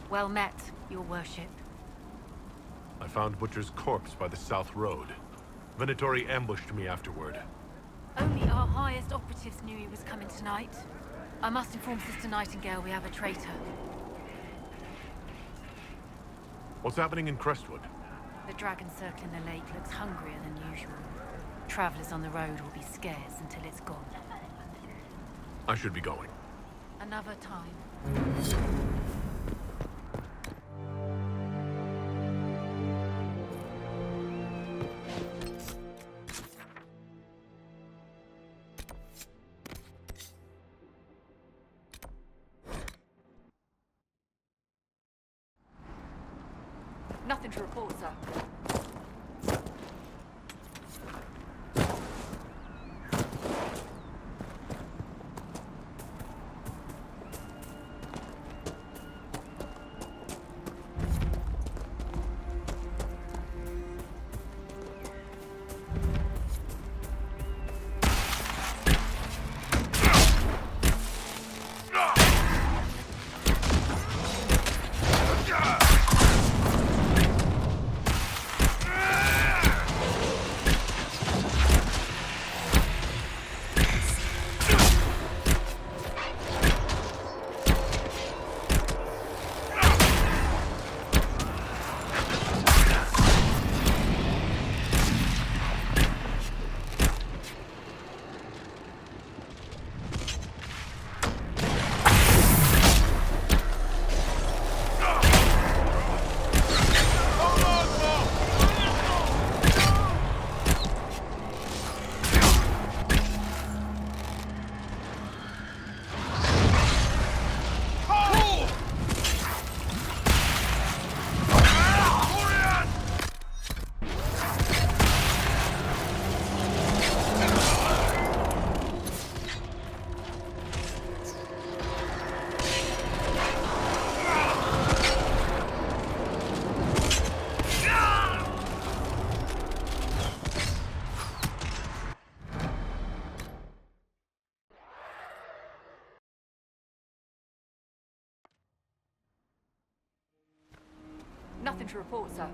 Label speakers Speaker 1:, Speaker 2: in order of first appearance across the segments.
Speaker 1: Well met, your worship.
Speaker 2: I found Butcher's corpse by the South Road. Venatori ambushed me afterward.
Speaker 1: Only our highest operatives knew he was coming tonight. I must inform Sister Nightingale we have a traitor.
Speaker 2: What's happening in Crestwood?
Speaker 1: The dragon circling the lake looks hungrier than usual. Travelers on the road will be scarce until it's gone.
Speaker 2: I should be going.
Speaker 1: Another time.
Speaker 3: Nothing to report, sir. Nothing to report, sir.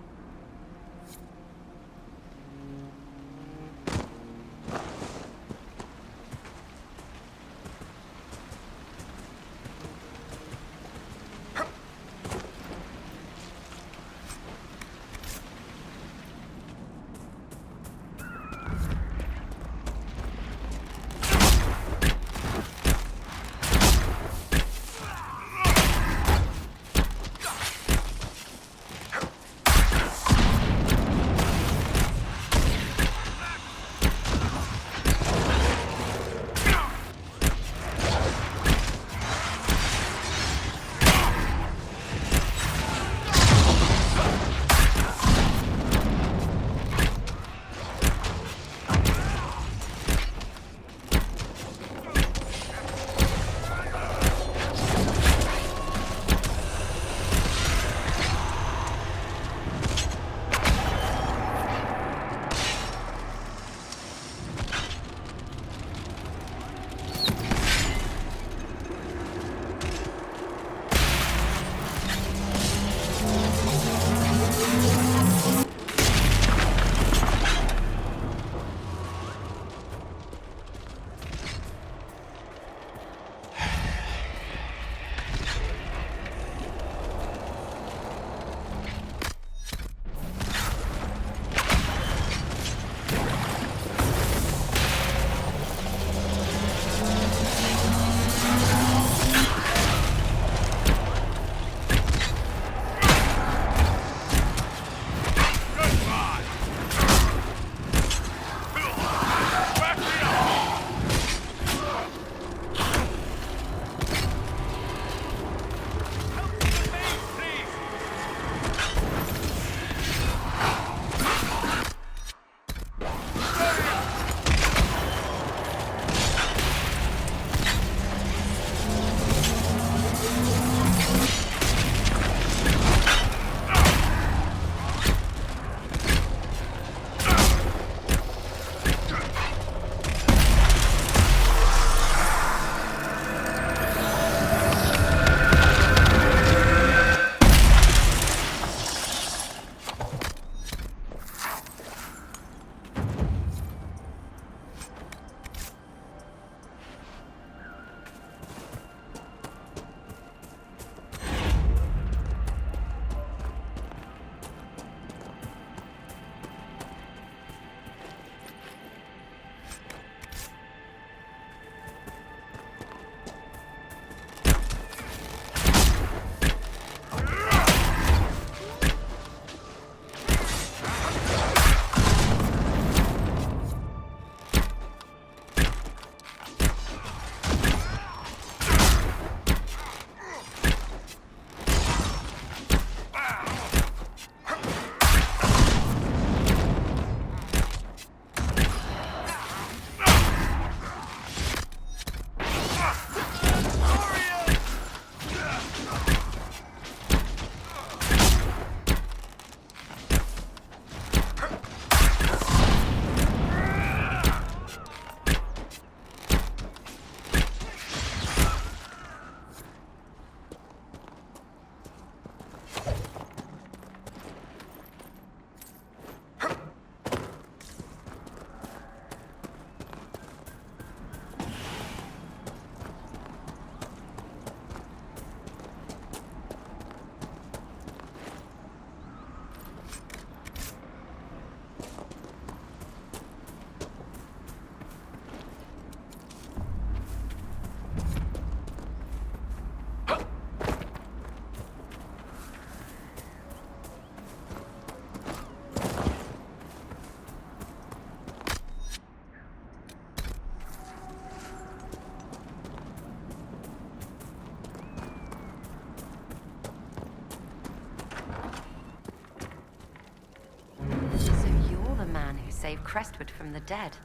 Speaker 4: save Crestwood from the dead.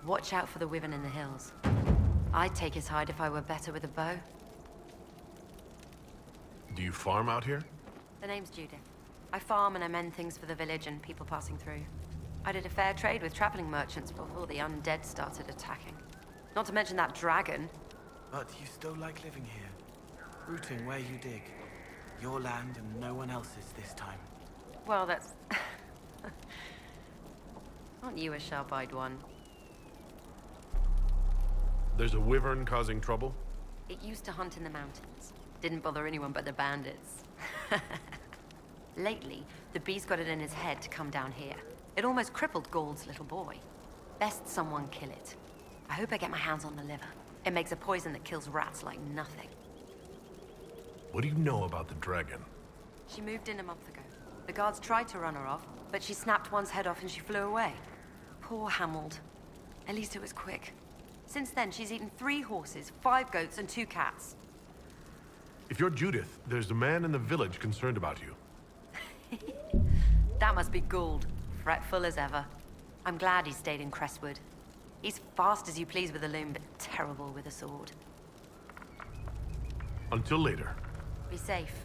Speaker 4: Watch out for the Wyvern in the hills. I'd take his hide if I were better with a bow.
Speaker 2: Do you farm out here?
Speaker 4: The name's Judith. I farm and I mend things for the village and people passing through. I did a fair trade with traveling merchants before the undead started attacking. Not to mention that dragon.
Speaker 5: But you still like living here, rooting where you dig. Your land and no one else's this time.
Speaker 4: Well, that's... Aren't you a sharp-eyed one?
Speaker 2: There's a wyvern causing trouble?
Speaker 4: It used to hunt in the mountains. Didn't bother anyone but the bandits. Lately, the beast got it in his head to come down here. It almost crippled Gauld's little boy. Best someone kill it. I hope I get my hands on the liver. It makes a poison that kills rats like nothing.
Speaker 2: What do you know about the dragon?
Speaker 4: She moved in a month ago. The guards tried to run her off, but she snapped one's head off and she flew away. Poor Hamold. At least it was quick. Since then, she's eaten 3 horses, 5 goats, and 2 cats.
Speaker 2: If you're Judith, there's a man in the village concerned about you.
Speaker 4: That must be Gould. Fretful as ever. I'm glad he stayed in Crestwood. He's fast as you please with a loom, but terrible with a sword.
Speaker 2: Until later.
Speaker 4: Be safe.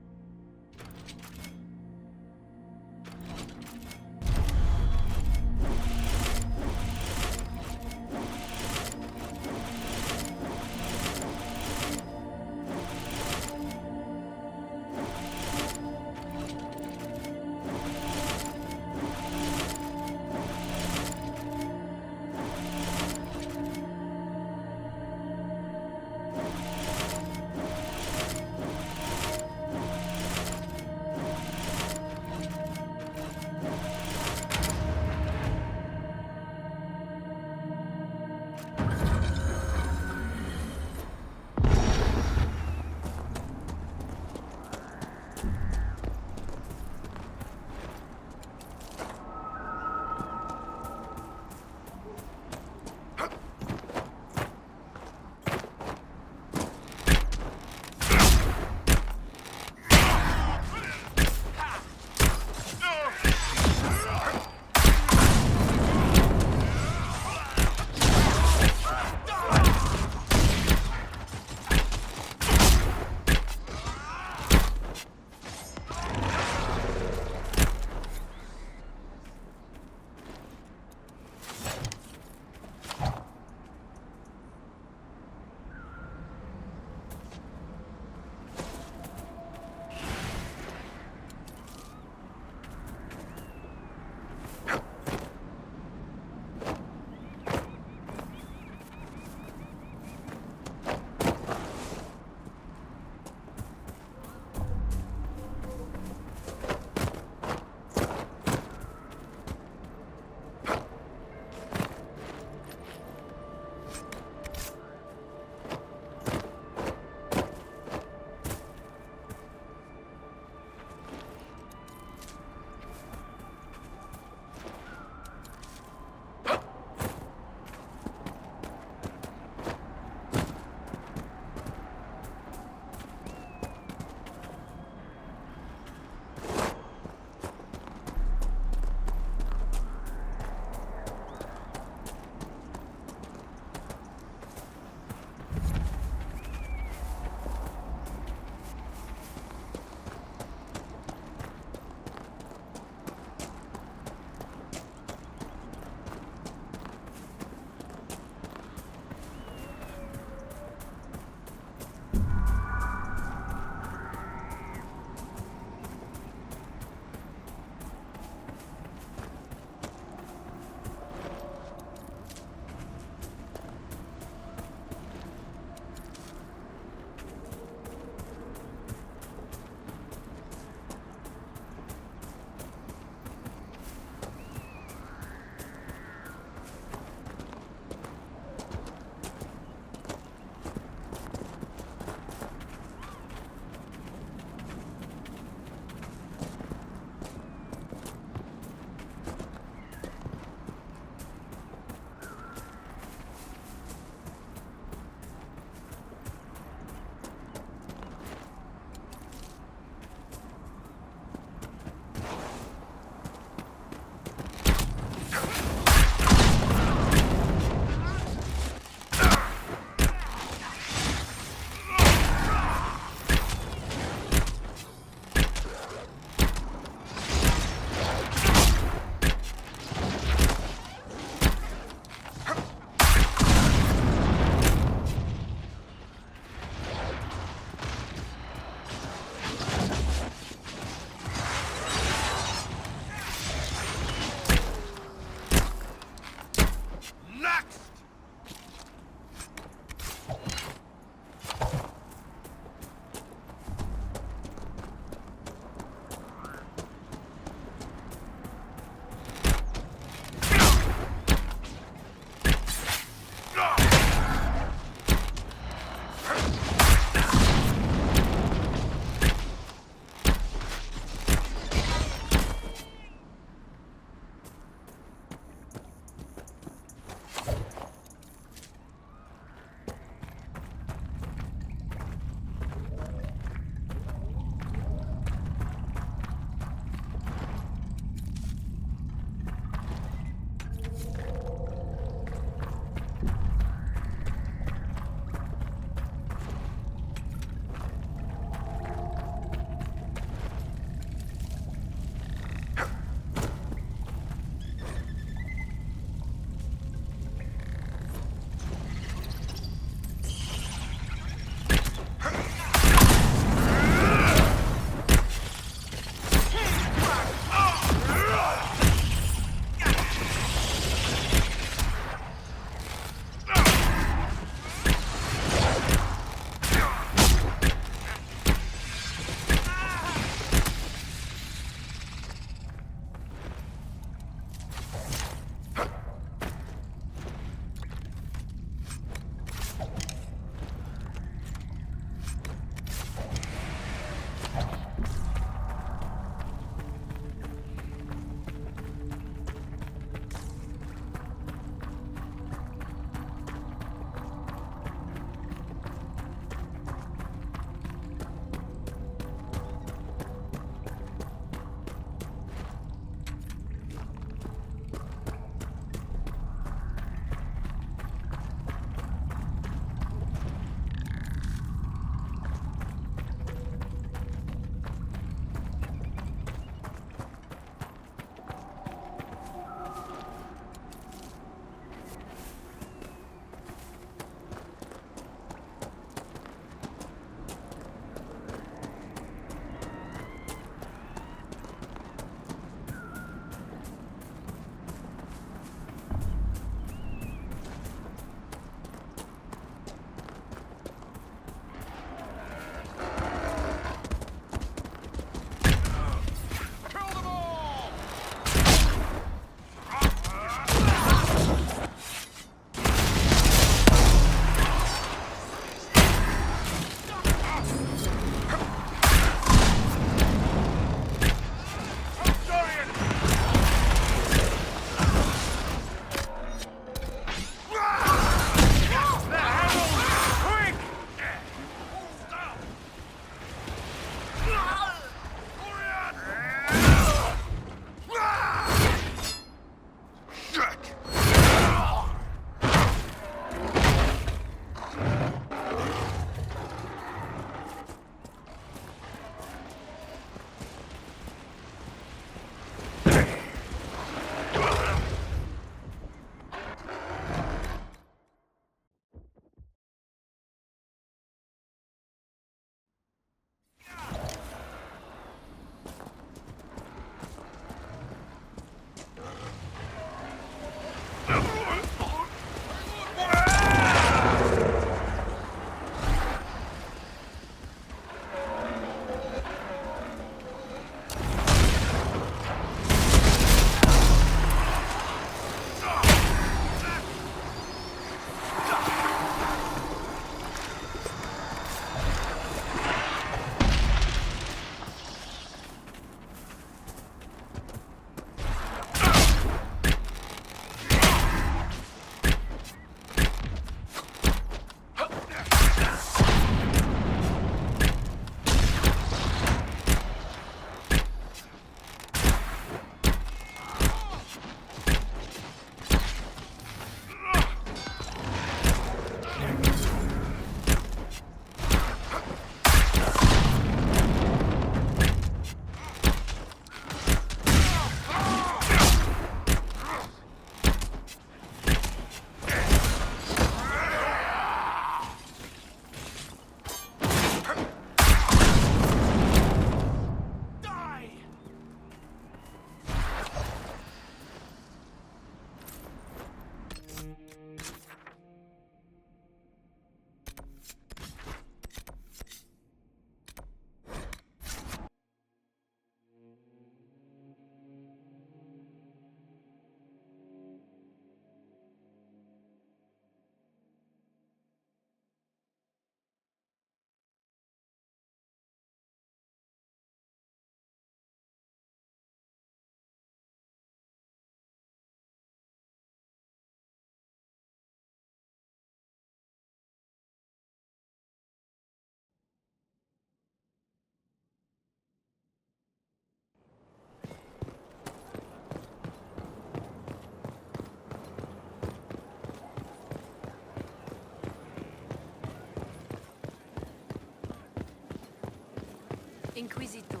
Speaker 3: Inquisitor.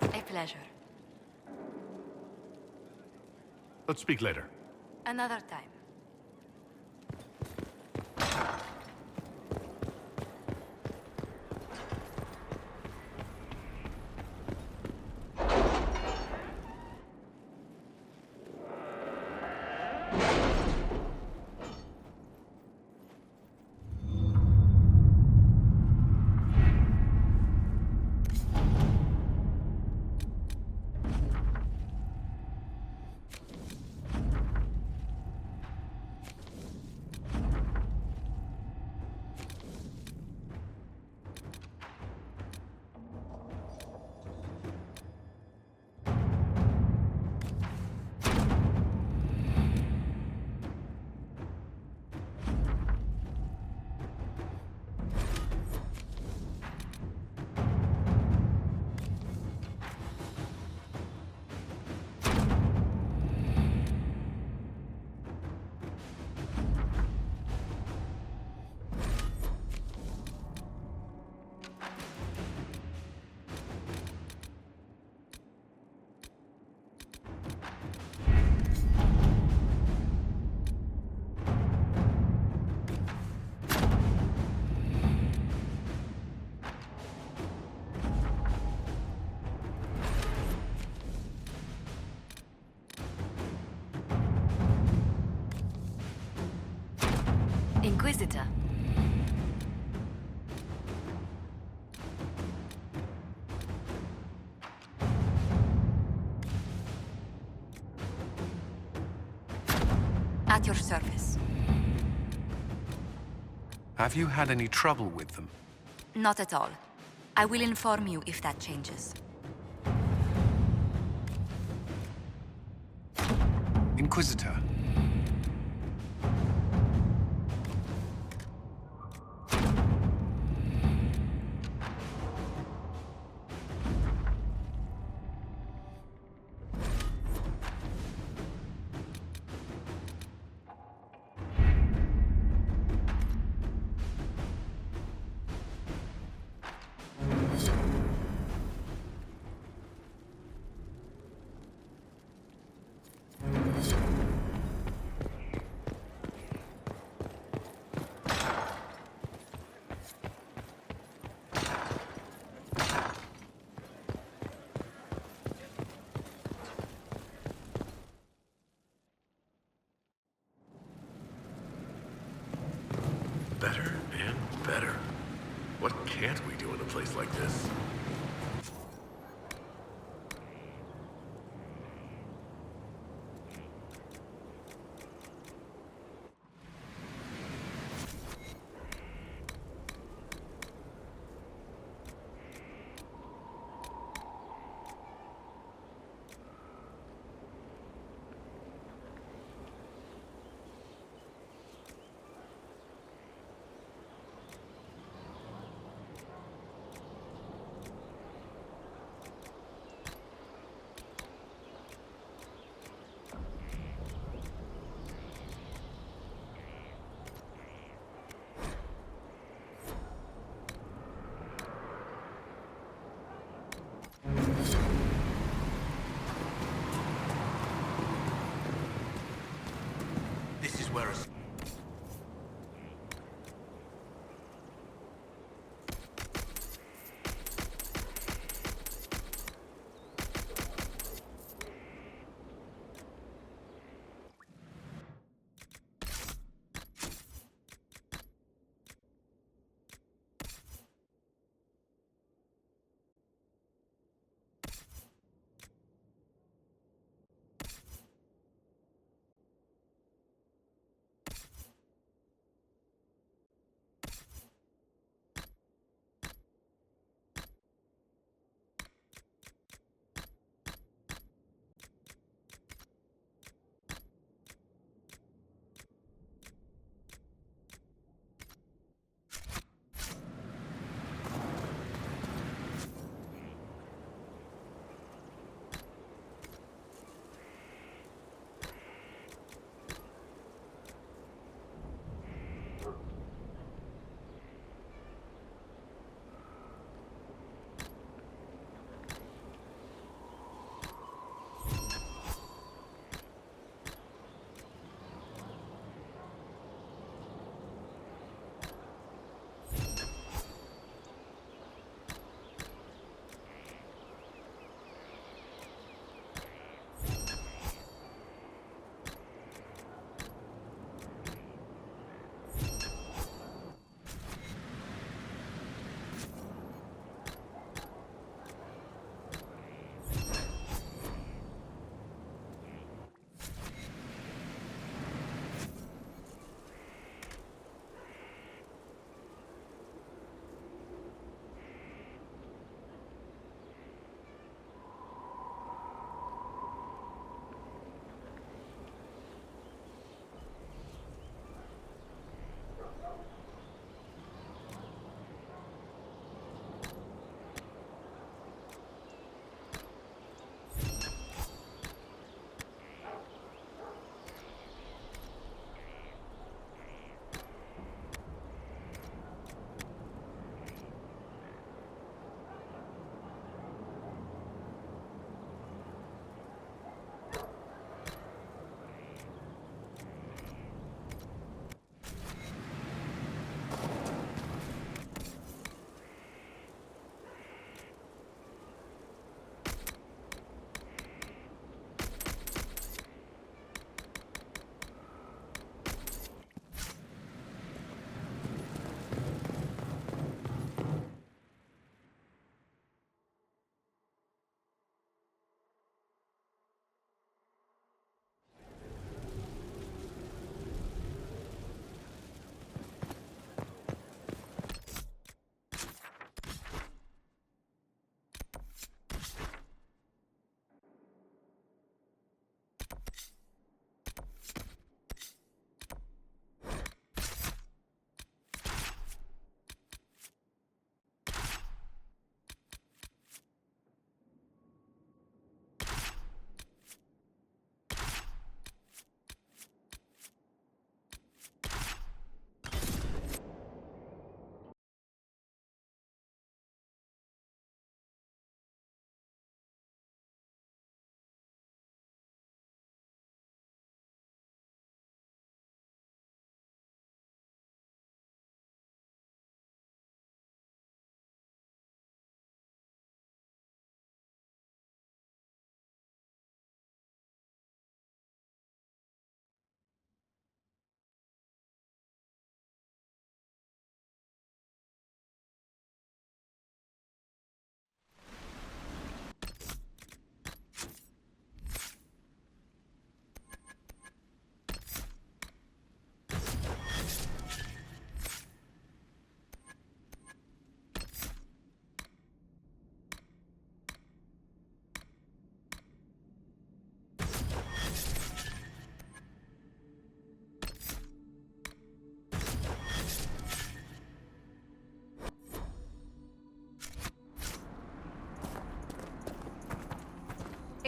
Speaker 4: A pleasure.
Speaker 2: Let's speak later.
Speaker 3: Another time.
Speaker 1: Inquisitor.
Speaker 3: At your service.
Speaker 6: Have you had any trouble with them?
Speaker 3: Not at all. I will inform you if that changes.
Speaker 6: Inquisitor.
Speaker 2: Better and better. What can't we do in a place like this?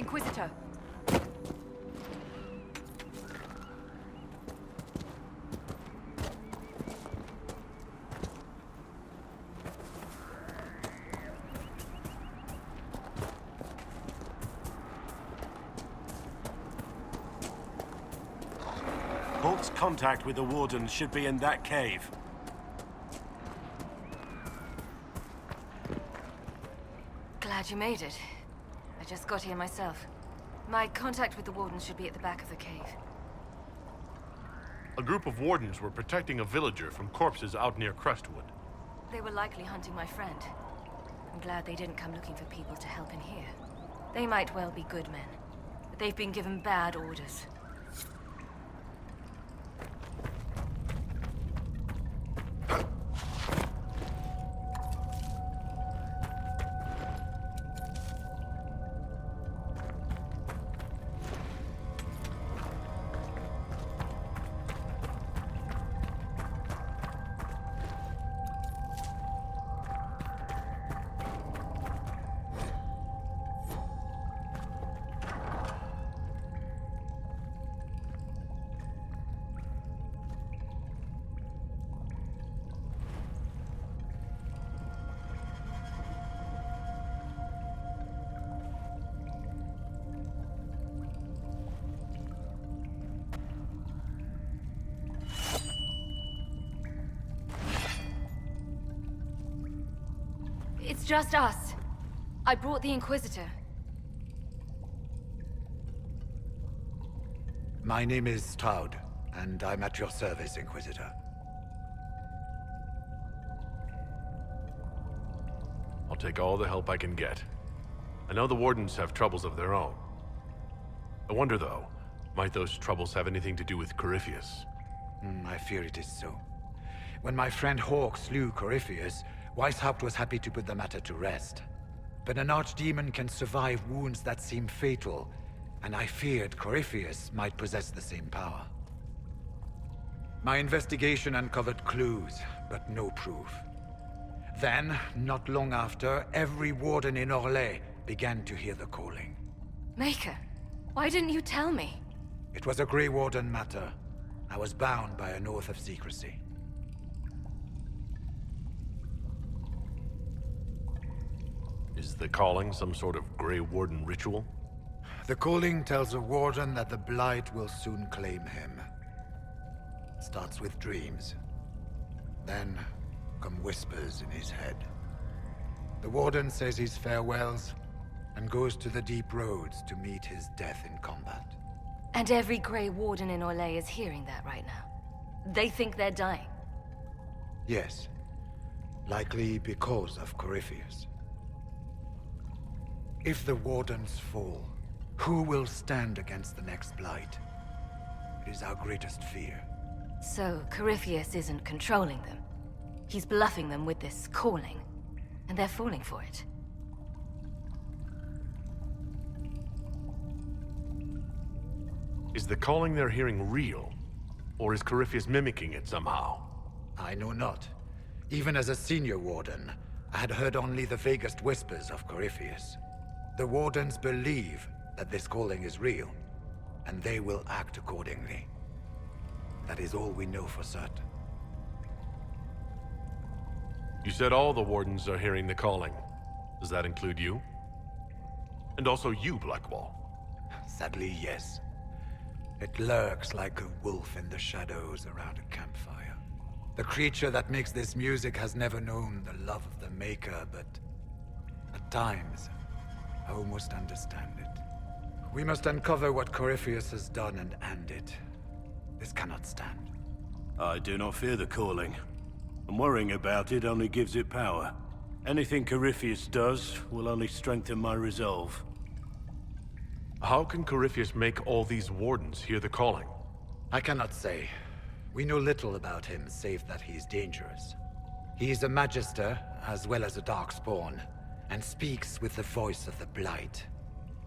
Speaker 4: Inquisitor.
Speaker 7: Halt's contact with the Wardens should be in that cave.
Speaker 4: Glad you made it. I just got here myself. My contact with the Wardens should be at the back of the cave.
Speaker 2: A group of wardens were protecting a villager from corpses out near Crestwood.
Speaker 4: They were likely hunting my friend. I'm glad they didn't come looking for people to help in here. They might well be good men, but they've been given bad orders. It's just us. I brought the Inquisitor.
Speaker 8: My name is Stroud, and I'm at your service, Inquisitor.
Speaker 2: I'll take all the help I can get. I know the Wardens have troubles of their own. I wonder, though, might those troubles have anything to do with Corypheus?
Speaker 8: I fear it is so. When my friend Hawk slew Corypheus, Weishaupt was happy to put the matter to rest. But an archdemon can survive wounds that seem fatal, and I feared Corypheus might possess the same power. My investigation uncovered clues, but no proof. Then, not long after, every warden in Orlais began to hear the calling.
Speaker 4: Maker, why didn't you tell me?
Speaker 8: It was a Grey Warden matter. I was bound by an oath of secrecy.
Speaker 2: Is the calling some sort of Grey Warden ritual?
Speaker 8: The calling tells a warden that the Blight will soon claim him. Starts with dreams. Then come whispers in his head. The warden says his farewells and goes to the deep roads to meet his death in combat.
Speaker 4: And every Grey Warden in Orlais is hearing that right now. They think they're dying.
Speaker 8: Yes. Likely because of Corypheus. If the Wardens fall, who will stand against the next Blight? It is our greatest fear.
Speaker 4: So, Corypheus isn't controlling them. He's bluffing them with this calling, and they're falling for it.
Speaker 2: Is the calling they're hearing real? Or is Corypheus mimicking it somehow?
Speaker 8: I know not. Even as a senior warden, I had heard only the vaguest whispers of Corypheus. The Wardens believe that this calling is real, and they will act accordingly. That is all we know for certain.
Speaker 2: You said all the Wardens are hearing the calling. Does that include you? And also you, Blackwall?
Speaker 8: Sadly, yes. It lurks like a wolf in the shadows around a campfire. The creature that makes this music has never known the love of the Maker, but at times, I almost understand it. We must uncover what Corypheus has done and end it. This cannot stand.
Speaker 7: I do not fear the calling. And worrying about it only gives it power. Anything Corypheus does will only strengthen my resolve.
Speaker 2: How can Corypheus make all these Wardens hear the calling?
Speaker 8: I cannot say. We know little about him, save that he is dangerous. He is a Magister, as well as a Darkspawn, and speaks with the voice of the Blight.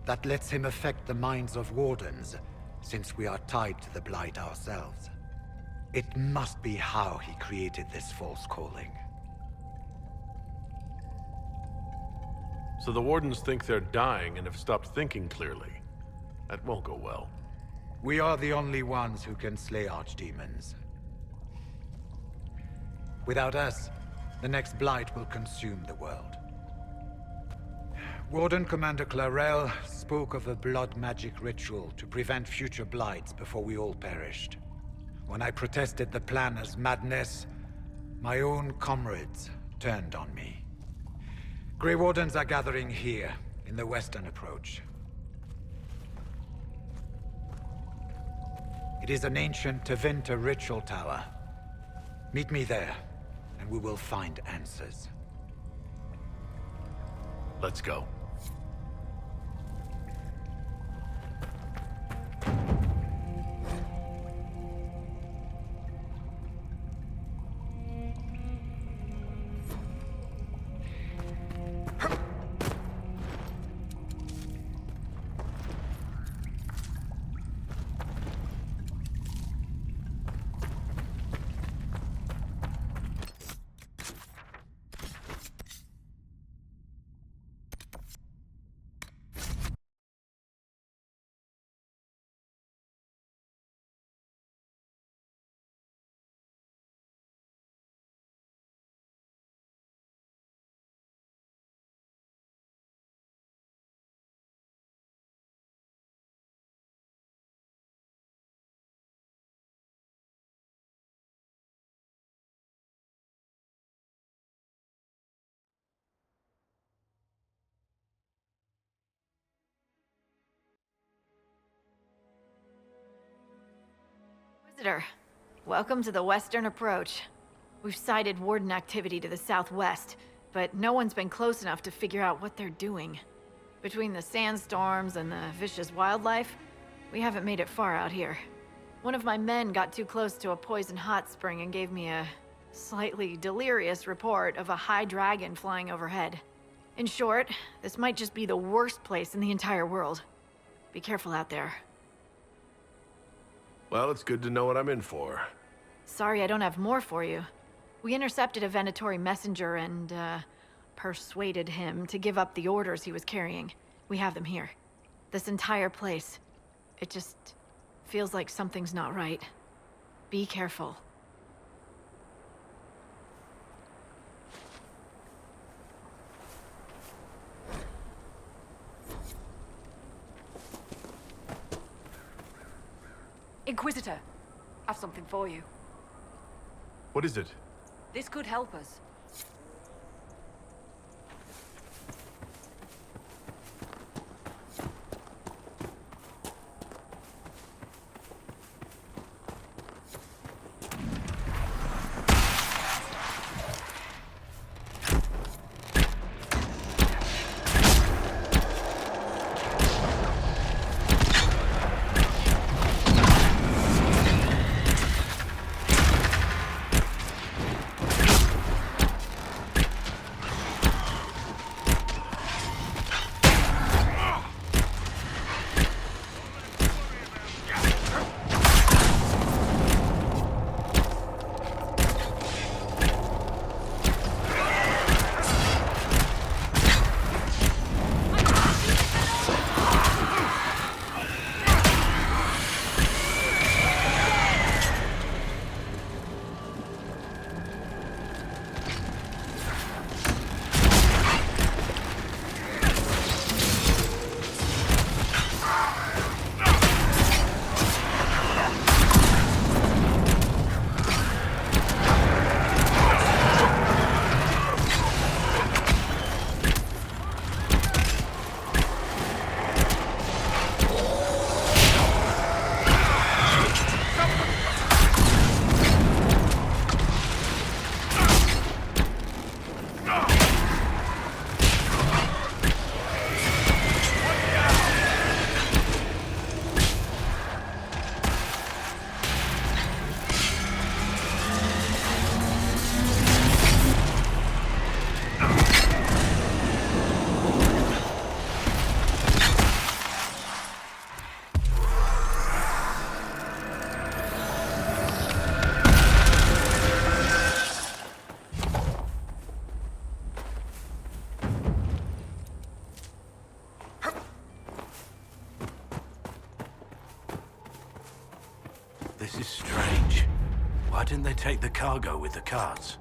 Speaker 8: That lets him affect the minds of Wardens, since we are tied to the Blight ourselves. It must be how he created this false calling.
Speaker 2: So the Wardens think they're dying and have stopped thinking clearly. That won't go well.
Speaker 8: We are the only ones who can slay archdemons. Without us, the next blight will consume the world. Warden Commander Clarel spoke of a blood magic ritual to prevent future blights before we all perished. When I protested the plan as madness, my own comrades turned on me. Grey Wardens are gathering here, in the western approach. It is an ancient Tevinter ritual tower. Meet me there, and we will find answers.
Speaker 2: Let's go.
Speaker 9: Visitor, welcome to the Western Approach. We've sighted Warden activity to the southwest, but no one's been close enough to figure out what they're doing. Between the sandstorms and the vicious wildlife, we haven't made it far out here. One of my men got too close to a poison hot spring and gave me a slightly delirious report of a high dragon flying overhead. In short, this might just be the worst place in the entire world. Be careful out there.
Speaker 2: Well, it's good to know what I'm in for.
Speaker 9: Sorry I don't have more for you. We intercepted a Venatori messenger and, persuaded him to give up the orders he was carrying. We have them here. This entire place. It just feels like something's not right. Be careful.
Speaker 4: Inquisitor, I've something for you.
Speaker 2: What is it?
Speaker 4: This could help us.
Speaker 7: didn't they take the cargo with the carts?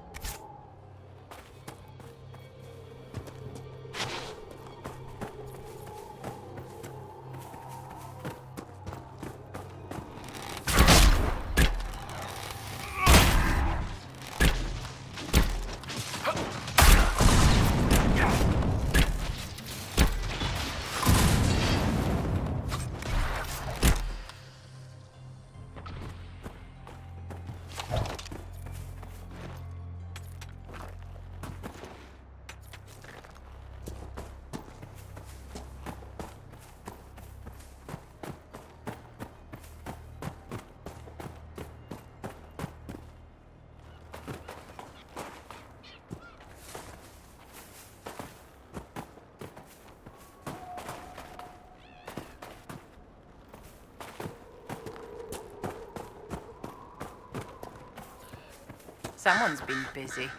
Speaker 10: Someone's been busy.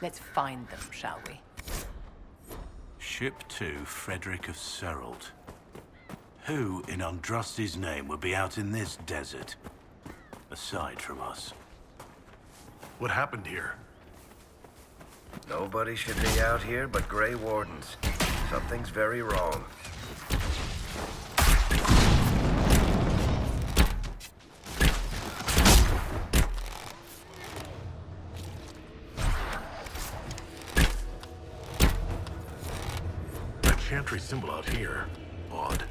Speaker 10: Let's find them, shall we?
Speaker 7: Ship 2, Frederick of Serald. Who in Andrasti's name would be out in this desert? Aside from us.
Speaker 2: What happened here?
Speaker 11: Nobody should be out here but Grey Wardens. Something's very wrong.
Speaker 2: That chantry symbol out here. Odd.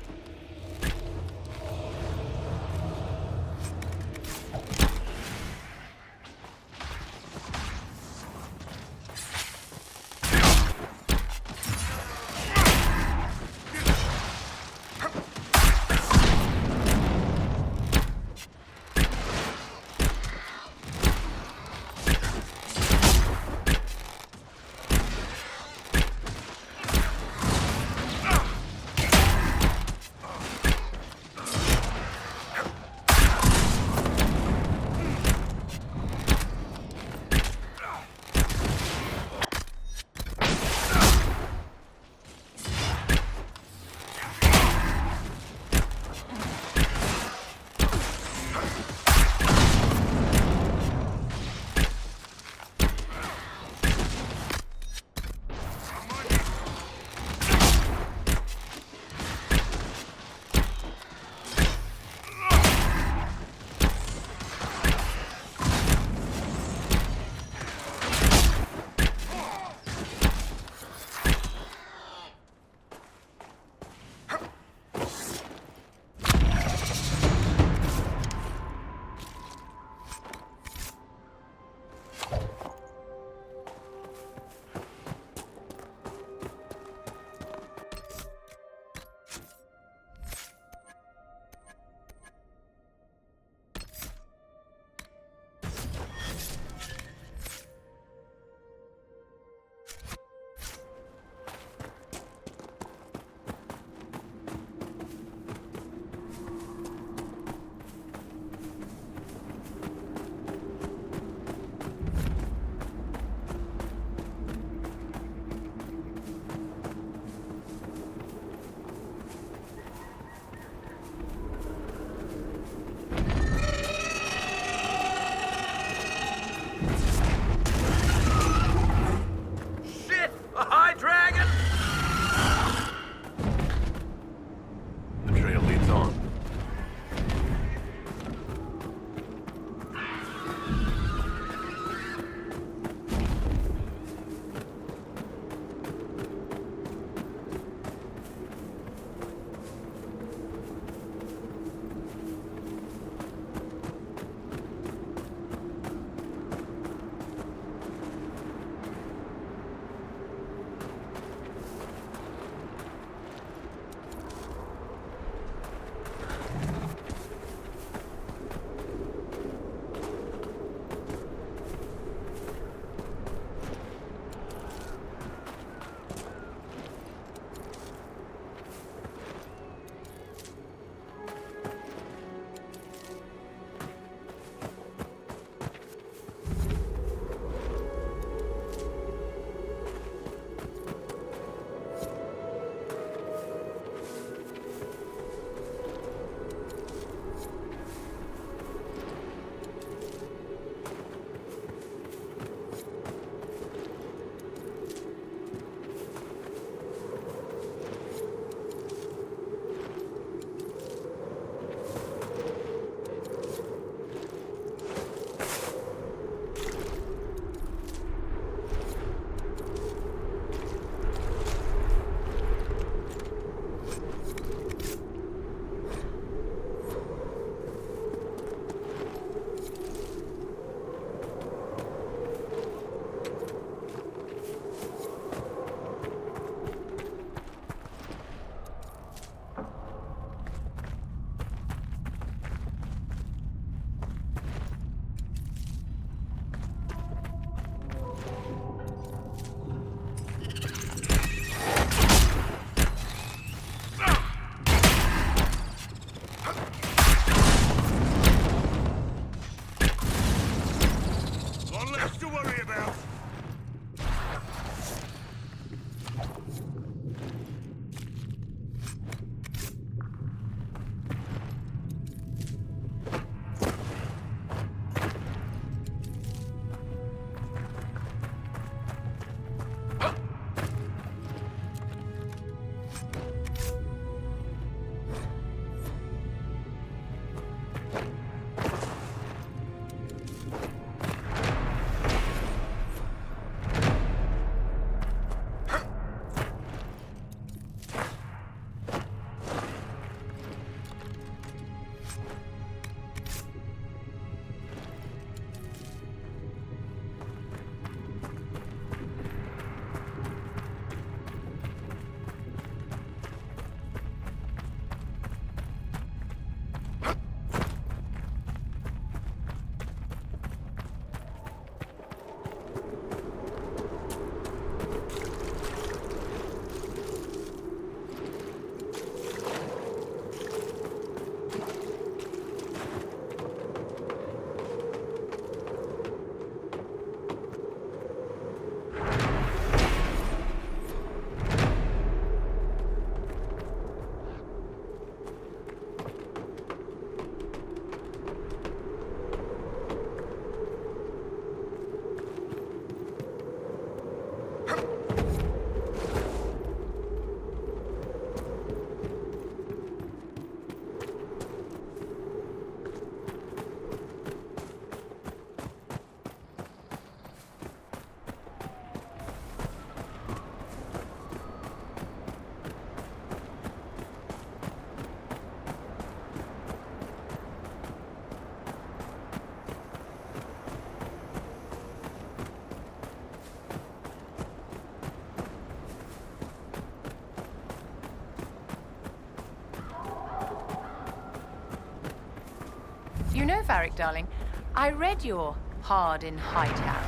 Speaker 10: Varric, darling. I read your Hard in Hightown.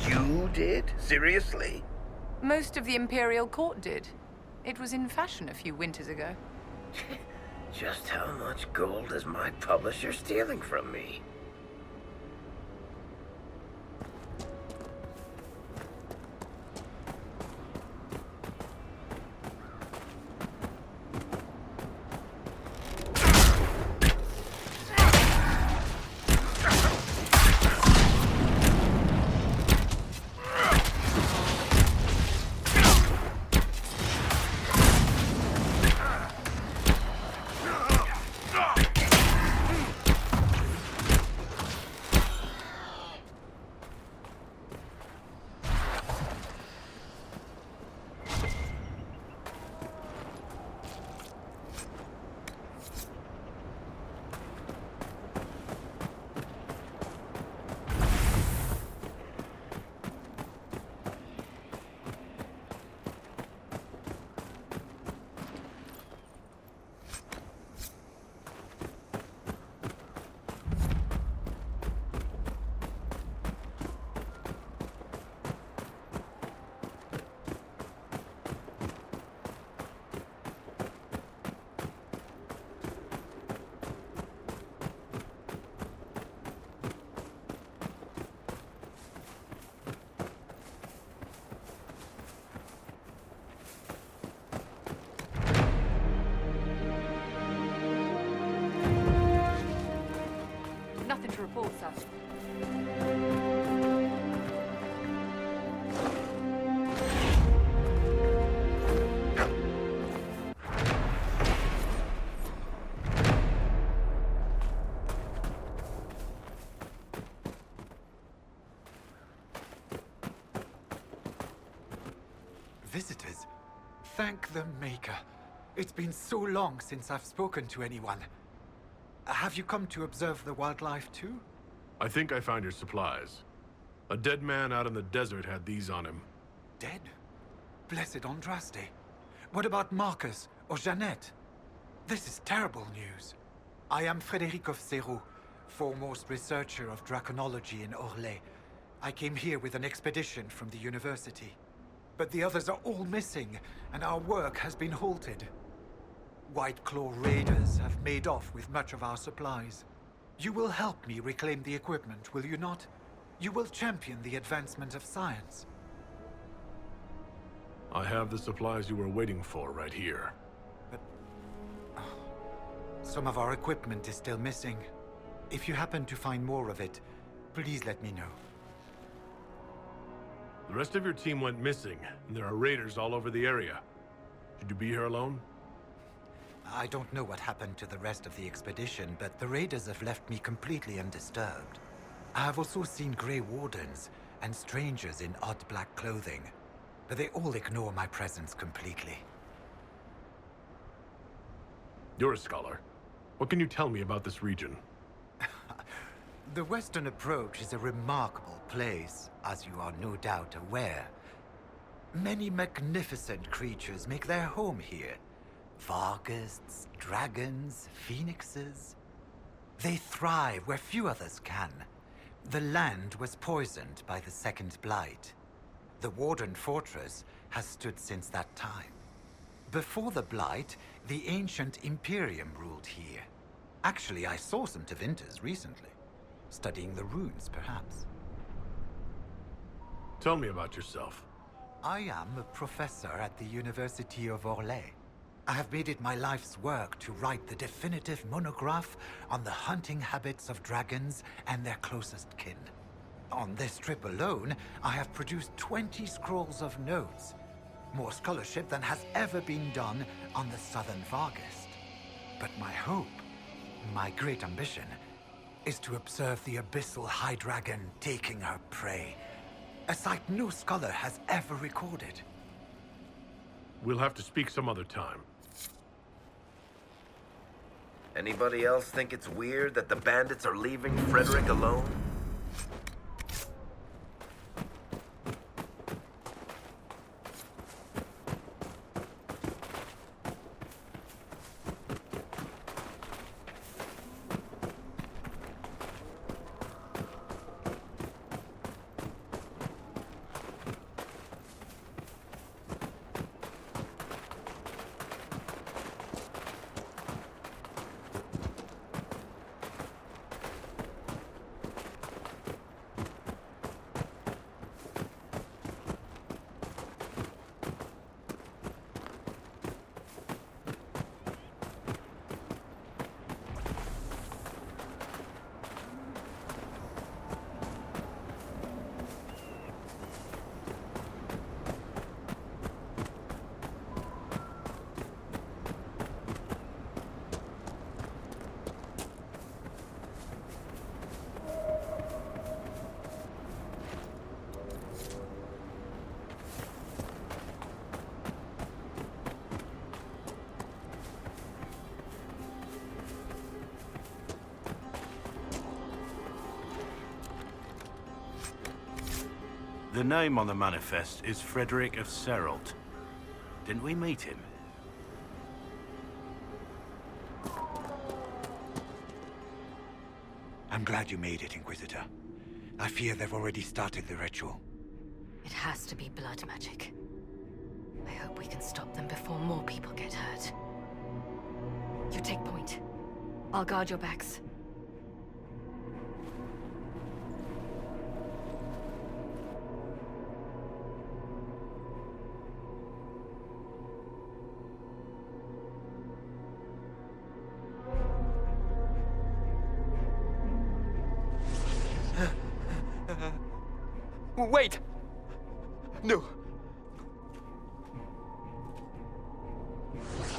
Speaker 11: You did? Seriously?
Speaker 10: Most of the Imperial Court did. It was in fashion a few winters ago.
Speaker 11: Just how much gold is my publisher stealing from me?
Speaker 9: Nothing to report, sir.
Speaker 8: Visitors? Thank the Maker. It's been so long since I've spoken to anyone. Have you come to observe the wildlife too?
Speaker 2: I think I found your supplies. A dead man out in the desert had these on him.
Speaker 8: Dead? Blessed Andraste. What about Marcus or Jeannette? This is terrible news. I am Frédéric of Serrault, foremost researcher of draconology in Orlais. I came here with an expedition from the university. But the others are all missing, and our work has been halted. White Claw raiders have made off with much of our supplies. You will help me reclaim the equipment, will you not? You will champion the advancement of science.
Speaker 2: I have the supplies you were waiting for right here.
Speaker 8: But some of our equipment is still missing. If you happen to find more of it, please let me know.
Speaker 2: The rest of your team went missing, and there are raiders all over the area. Should you be here alone?
Speaker 8: I don't know what happened to the rest of the expedition, but the raiders have left me completely undisturbed. I have also seen Grey Wardens and strangers in odd black clothing, but they all ignore my presence completely.
Speaker 2: You're a scholar. What can you tell me about this region?
Speaker 8: The Western Approach is a remarkable place, as you are no doubt aware. Many magnificent creatures make their home here. Vargusts, dragons, phoenixes. They thrive where few others can. The land was poisoned by the Second Blight. The Warden Fortress has stood since that time. Before the Blight, the ancient Imperium ruled here. Actually, I saw some Tevinters recently. Studying the runes, perhaps.
Speaker 2: Tell me about yourself.
Speaker 8: I am a professor at the University of Orlais. I have made it my life's work to write the definitive monograph on the hunting habits of dragons and their closest kin. On this trip alone, I have produced 20 scrolls of notes. More scholarship than has ever been done on the Southern Vargust. But my hope, my great ambition, is to observe the abyssal high dragon taking her prey. A sight no scholar has ever recorded.
Speaker 2: We'll have to speak some other time.
Speaker 11: Anybody else think it's weird that the bandits are leaving Frederick alone?
Speaker 7: The name on the manifest is Frederick of Seralt. Didn't we meet him?
Speaker 8: I'm glad you made it, Inquisitor. I fear they've already started the ritual.
Speaker 3: It has to be blood magic. I hope we can stop them before more people get hurt. You take point. I'll guard your backs.
Speaker 12: Wait! No.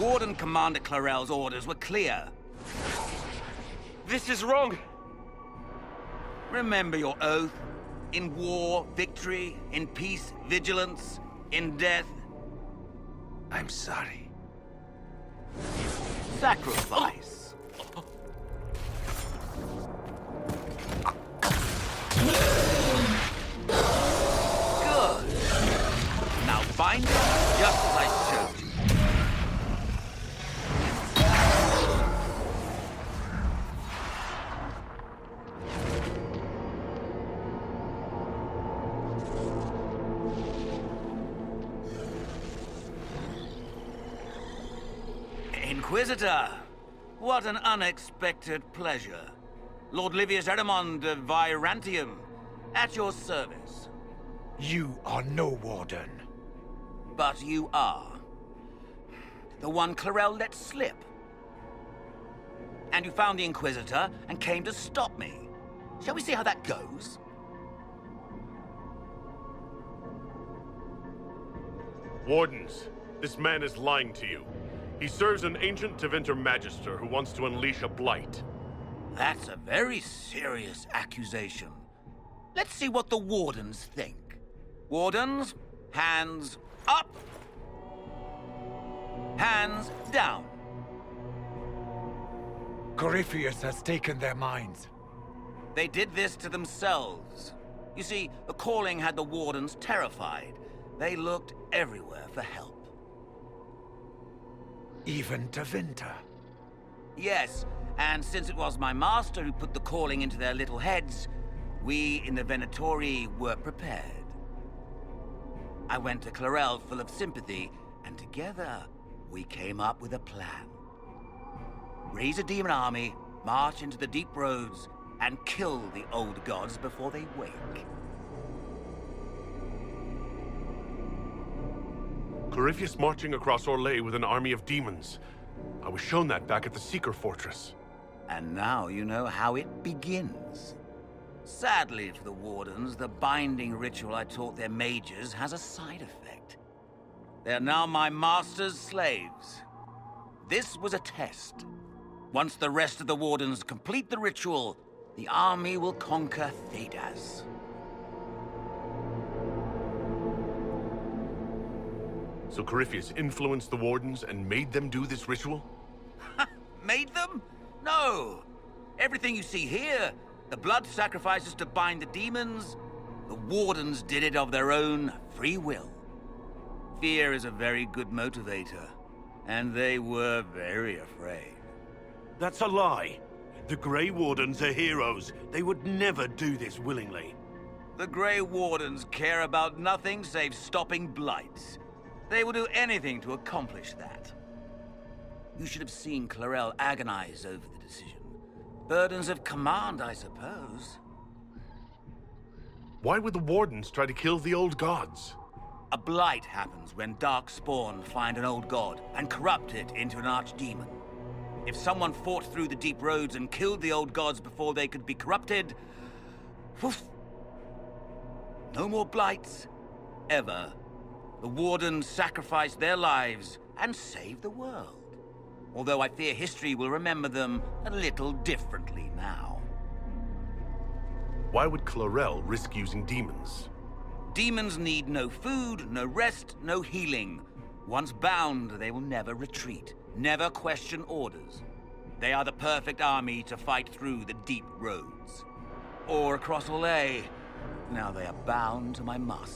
Speaker 13: Warden Commander Clarel's orders were clear.
Speaker 12: This is wrong!
Speaker 13: Remember your oath. In war, victory. In peace, vigilance. In death,
Speaker 8: I'm sorry.
Speaker 13: sacrifice. Good. Now bind it just as I showed you. Inquisitor, what an unexpected pleasure. Lord Livius Erimond of Virantium, at your service.
Speaker 8: You are no warden.
Speaker 13: But you are. The one Clarel let slip. And you found the Inquisitor and came to stop me. Shall we see how that goes?
Speaker 2: Wardens, this man is lying to you. He serves an ancient Tevinter Magister who wants to unleash a blight.
Speaker 13: That's a very serious accusation. Let's see what the Wardens think. Wardens, hands up. Hands down.
Speaker 8: Corypheus has taken their minds.
Speaker 13: They did this to themselves. You see, the calling had the Wardens terrified. They looked everywhere for help.
Speaker 8: Even Tevinter.
Speaker 13: Yes, and since it was my master who put the calling into their little heads, we in the Venatori were prepared. I went to Clarel full of sympathy, and together we came up with a plan. Raise a demon army, march into the deep roads, and kill the old gods before they wake.
Speaker 2: Corypheus marching across Orlais with an army of demons. I was shown that back at the Seeker Fortress.
Speaker 13: And now you know how it begins. Sadly for the Wardens, the binding ritual I taught their mages has a side effect. They're now my master's slaves. This was a test. Once the rest of the Wardens complete the ritual, the army will conquer Thedas.
Speaker 2: So Corypheus influenced the Wardens and made them do this ritual?
Speaker 13: Made them? No! Everything you see here, the blood sacrifices to bind the demons, the Wardens did it of their own free will. Fear is a very good motivator, and they were very afraid.
Speaker 7: That's a lie. The Grey Wardens are heroes. They would never do this willingly.
Speaker 13: The Grey Wardens care about nothing save stopping blights. They will do anything to accomplish that. You should have seen Clarel agonize over the decision. Burdens of command, I suppose.
Speaker 2: Why would the Wardens try to kill the old gods?
Speaker 13: A blight happens when dark spawn find an old god and corrupt it into an archdemon. If someone fought through the deep roads and killed the old gods before they could be corrupted, woof, no more blights, ever. The Wardens sacrificed their lives and saved the world. Although I fear history will remember them a little differently now.
Speaker 2: Why would Clarel risk using demons?
Speaker 13: Demons need no food, no rest, no healing. Once bound, they will never retreat, never question orders. They are the perfect army to fight through the deep roads. Or across Orlais, Now they are bound to my master.